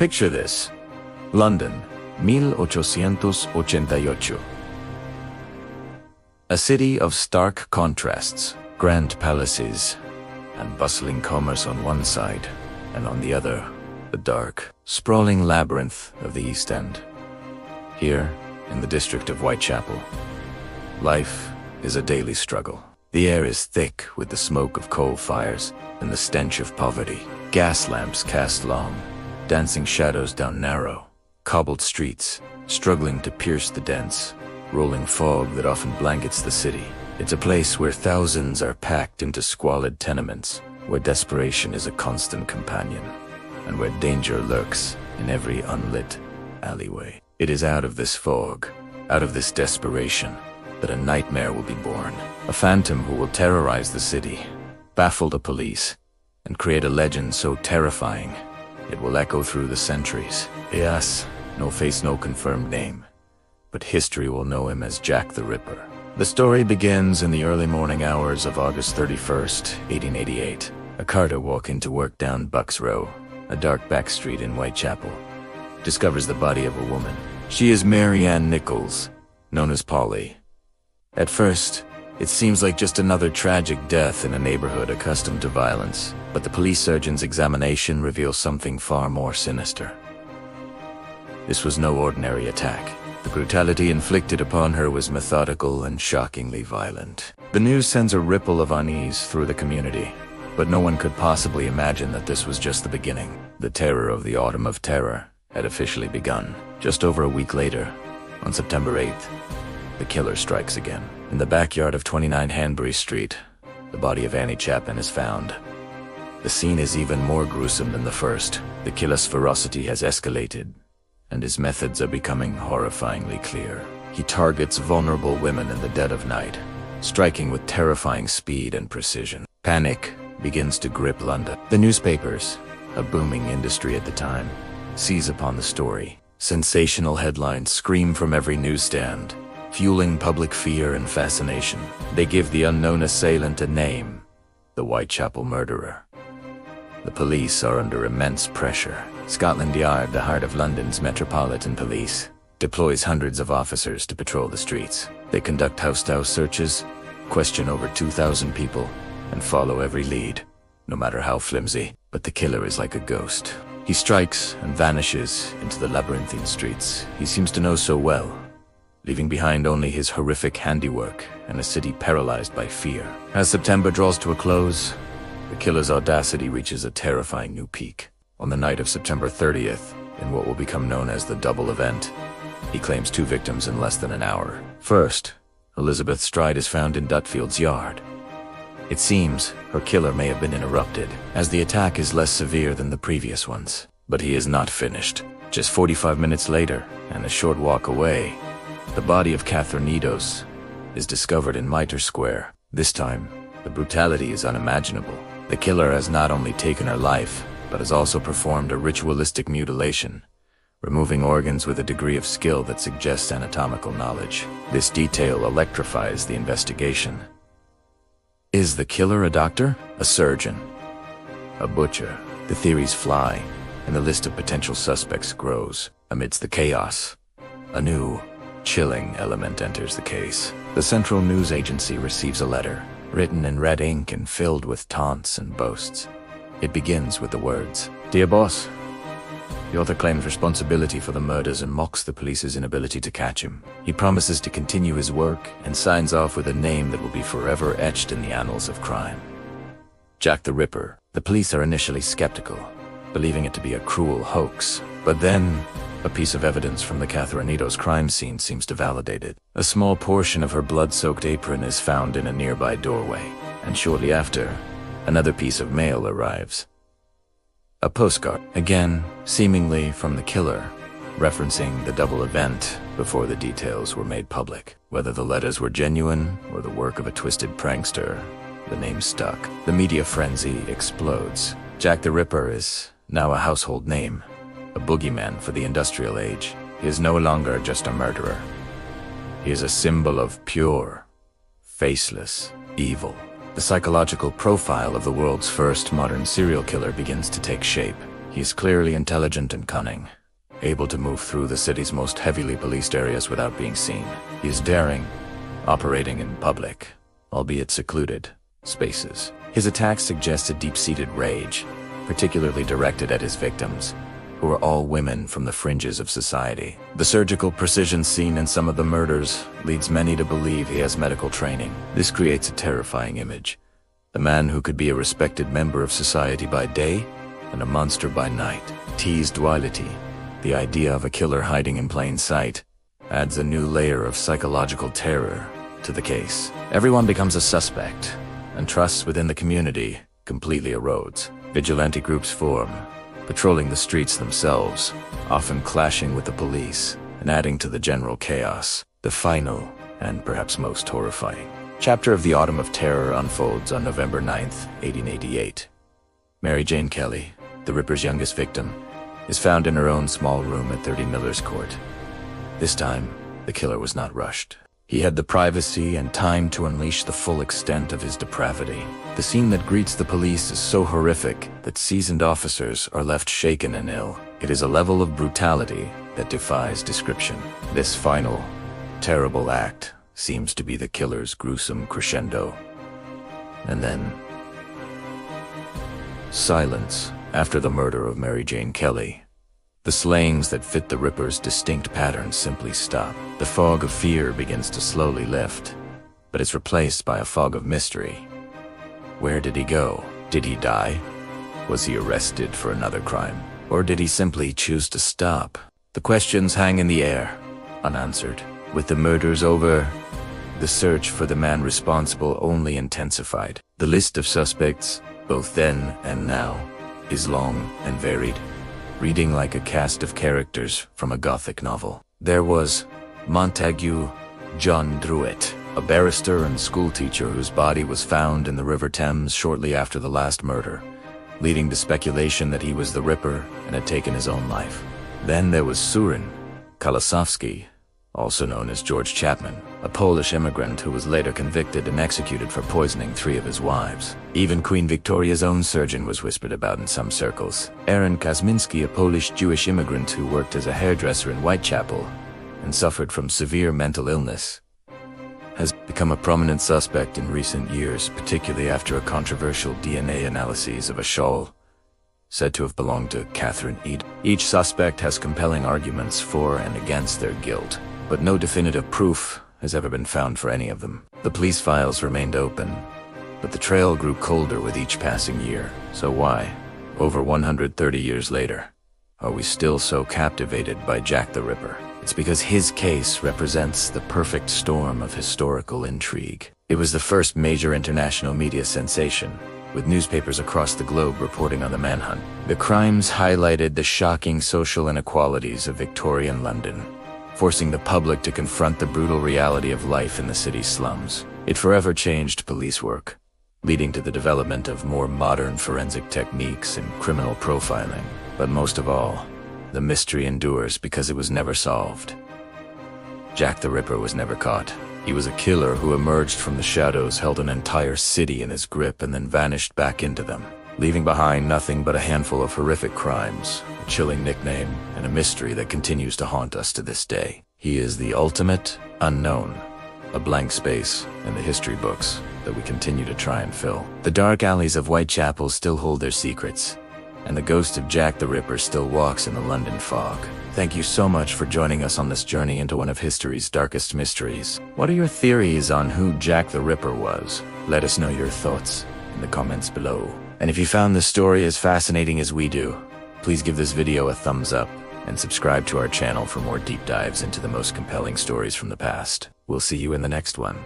Picture this. London, 1888. A city of stark contrasts, grand palaces and bustling commerce on one side, and on the other, the dark, sprawling labyrinth of the East End. Here, in the district of Whitechapel, life is a daily struggle. The air is thick with the smoke of coal fires and the stench of poverty. Gas lamps cast long, dancing shadows down narrow, cobbled streets, struggling to pierce the dense, rolling fog that often blankets the city. It's a place where thousands are packed into squalid tenements, where desperation is a constant companion, and where danger lurks in every unlit alleyway. It is out of this fog, out of this desperation, that a nightmare will be born. A phantom who will terrorize the city, baffle the police, and create a legend so terrifying it will echo through the centuries. Yes, no face, no confirmed name, but history will know him as Jack the Ripper. The story begins in the early morning hours of August 31st, 1888. A carter walking to work down Bucks Row, a dark back street in Whitechapel, discovers the body of a woman. She is Mary Ann Nichols, known as Polly. At first, it seems like just another tragic death in a neighborhood accustomed to violence, but the police surgeon's examination reveals something far more sinister. This was no ordinary attack. The brutality inflicted upon her was methodical and shockingly violent. The news sends a ripple of unease through the community, but no one could possibly imagine that this was just the beginning. The terror of the Autumn of Terror had officially begun. Just over a week later, on September 8th, the killer strikes again. In the backyard of 29 Hanbury Street, the body of Annie Chapman is found. The scene is even more gruesome than the first. The killer's ferocity has escalated, and his methods are becoming horrifyingly clear. He targets vulnerable women in the dead of night, striking with terrifying speed and precision. Panic begins to grip London. The newspapers, a booming industry at the time, seize upon the story. Sensational headlines scream from every newsstand, fueling public fear and fascination. They give the unknown assailant a name: the Whitechapel murderer. The police are under immense pressure. Scotland Yard, the heart of London's Metropolitan Police, deploys hundreds of officers to patrol the streets. They conduct house-to-house searches, question over 2,000 people, and follow every lead, no matter how flimsy. But the killer is like a ghost. He strikes and vanishes into the labyrinthine streets he seems to know so well, leaving behind only his horrific handiwork and a city paralyzed by fear. As September draws to a close, the killer's audacity reaches a terrifying new peak. On the night of September 30th, in what will become known as the double event, he claims 2 victims in less than an hour. First, Elizabeth Stride is found in Dutfield's yard. It seems her killer may have been interrupted, as the attack is less severe than the previous ones. But he is not finished. Just 45 minutes later, and a short walk away, the body of Catherine Edos is discovered in Mitre Square. This time, the brutality is unimaginable. The killer has not only taken her life, but has also performed a ritualistic mutilation, removing organs with a degree of skill that suggests anatomical knowledge. This detail electrifies the investigation. Is the killer a doctor? A surgeon? A butcher? The theories fly, and the list of potential suspects grows. Amidst the chaos, a new, chilling element enters the case. The Central News Agency receives a letter, written in red ink and filled with taunts and boasts. It begins with the words, "Dear boss." The author claims responsibility for the murders and mocks the police's inability to catch him. He promises to continue his work and signs off with a name that will be forever etched in the annals of crime: Jack the Ripper. The police are initially skeptical, believing it to be a cruel hoax. But then, a piece of evidence from the Catherine Edos crime scene seems to validate it. A small portion of her blood-soaked apron is found in a nearby doorway, and shortly after, another piece of mail arrives. A postcard, again, seemingly from the killer, referencing the double event before the details were made public. Whether the letters were genuine or the work of a twisted prankster, the name stuck. The media frenzy explodes. Jack the Ripper is now a household name, a boogeyman for the industrial age. He is no longer just a murderer. He is a symbol of pure, faceless evil. The psychological profile of the world's first modern serial killer begins to take shape. He is clearly intelligent and cunning, able to move through the city's most heavily policed areas without being seen. He is daring, operating in public, albeit secluded, spaces. His attacks suggest a deep-seated rage, particularly directed at his victims, who are all women from the fringes of society. The surgical precision seen in some of the murders leads many to believe he has medical training. This creates a terrifying image. A man who could be a respected member of society by day and a monster by night. T's duality, the idea of a killer hiding in plain sight, adds a new layer of psychological terror to the case. Everyone becomes a suspect, and trust within the community completely erodes. Vigilante groups form, patrolling the streets themselves, often clashing with the police and adding to the general chaos. The final, and perhaps most horrifying, chapter of the Autumn of Terror unfolds on November 9th, 1888. Mary Jane Kelly, the Ripper's youngest victim, is found in her own small room at 30 Miller's Court. This time, the killer was not rushed. He had the privacy and time to unleash the full extent of his depravity. The scene that greets the police is so horrific that seasoned officers are left shaken and ill. It is a level of brutality that defies description. This final, terrible act seems to be the killer's gruesome crescendo. And then, silence after the murder of Mary Jane Kelly. The slayings that fit the Ripper's distinct patterns simply stop. The fog of fear begins to slowly lift, but it's replaced by a fog of mystery. Where did he go? Did he die? Was he arrested for another crime? Or did he simply choose to stop? The questions hang in the air, unanswered. With the murders over, the search for the man responsible only intensified. The list of suspects, both then and now, is long and varied, reading like a cast of characters from a Gothic novel. There was Montague John Druitt, a barrister and schoolteacher whose body was found in the River Thames shortly after the last murder, leading to speculation that he was the Ripper and had taken his own life. Then there was Surin Kalasowski, also known as George Chapman, a Polish immigrant who was later convicted and executed for poisoning 3 of his wives. Even Queen Victoria's own surgeon was whispered about in some circles. Aaron Kazminski, a Polish Jewish immigrant who worked as a hairdresser in Whitechapel and suffered from severe mental illness, has become a prominent suspect in recent years, particularly after a controversial DNA analysis of a shawl said to have belonged to Catherine Ede. Each suspect has compelling arguments for and against their guilt, but no definitive proof has ever been found for any of them. The police files remained open, but the trail grew colder with each passing year. So why, over 130 years later, are we still so captivated by Jack the Ripper? It's because his case represents the perfect storm of historical intrigue. It was the first major international media sensation, with newspapers across the globe reporting on the manhunt. The crimes highlighted the shocking social inequalities of Victorian London, forcing the public to confront the brutal reality of life in the city's slums. It forever changed police work, leading to the development of more modern forensic techniques and criminal profiling. But most of all, the mystery endures because it was never solved. Jack the Ripper was never caught. He was a killer who emerged from the shadows, held an entire city in his grip, and then vanished back into them, leaving behind nothing but a handful of horrific crimes, a chilling nickname, and a mystery that continues to haunt us to this day. He is the ultimate unknown, a blank space in the history books that we continue to try and fill. The dark alleys of Whitechapel still hold their secrets, and the ghost of Jack the Ripper still walks in the London fog. Thank you so much for joining us on this journey into one of history's darkest mysteries. What are your theories on who Jack the Ripper was? Let us know your thoughts in the comments below. And if you found this story as fascinating as we do, please give this video a thumbs up and subscribe to our channel for more deep dives into the most compelling stories from the past. We'll see you in the next one.